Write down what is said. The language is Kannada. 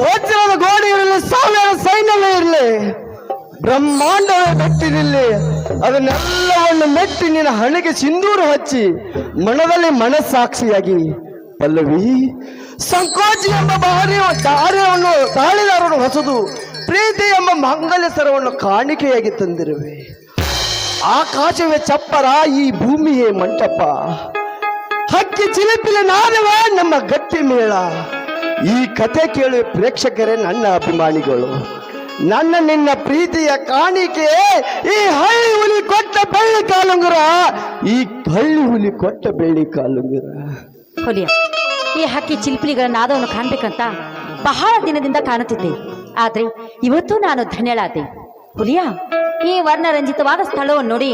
ವಜ್ರದ ಗೋಡೆ ಇರಲಿ, ಸಾವಿರ ಸೈನ್ಯವೇ ಇರಲಿ, ಬ್ರಹ್ಮಾಂಡವೇ ಮೆಟ್ಟಿನಿಲ್ಲಿ, ಅದನ್ನೆಲ್ಲವನ್ನು ಮೆಟ್ಟಿ ನಿನ್ನ ಹಣೆಗೆ ಸಿಂಧೂರ ಹಚ್ಚಿ ಮನದಲ್ಲಿ ಮನಸ್ಸಾಕ್ಷಿಯಾಗಿ ಪಲ್ಲವಿ ಸಂಕೋಚಿ ಎಂಬ ದಾರ್ಯವನ್ನು ತಾಳಿದಾರನ್ನು ಹೊಸದು ಪ್ರೀತಿ ಎಂಬ ಮಾಂಗಲ್ಯ ಸರವನ್ನು ಕಾಣಿಕೆಯಾಗಿ ತಂದಿರುವೆ. ಆಕಾಶವೇ ಚಪ್ಪರ, ಈ ಭೂಮಿಯೇ ಮಂಟಪ, ಹಕ್ಕಿ ಚಿಲಿಪಿಲ ನಾದವೇ ನಮ್ಮ ಗಟ್ಟಿ ಮೇಳ. ಈ ಕಥೆ ಕೇಳಿ ಪ್ರೇಕ್ಷಕರೇ ನನ್ನ ಅಭಿಮಾನಿಗಳು. ನನ್ನ ನಿನ್ನ ಪ್ರೀತಿಯ ಕಾಣಿಕೆ ಈ ಹಳ್ಳಿ ಹುಲಿ ಕೊಟ್ಟ ಬೆಳ್ಳಿ ಕಾಲುಂಗುರ, ಈ ಹಳ್ಳಿ ಹುಲಿ ಕೊಟ್ಟ ಬೆಳ್ಳಿ ಕಾಲುಂಗುರ. ಹುಲಿಯ, ಈ ಹಕ್ಕಿ ಚಿಲಿಪಿಲಿಗಳ ನಾದವನ್ನು ಕಾಣ್ಬೇಕಂತ ಬಹಳ ದಿನದಿಂದ ಕಾಣುತ್ತಿದ್ದೆ. ಆದ್ರೆ ಇವತ್ತು ನಾನು ಧನ್ಯಳಾದೆ. ಹುಲಿಯ, ಈ ವರ್ಣರಂಜಿತವಾದ ಸ್ಥಳವನ್ನು ನೋಡಿ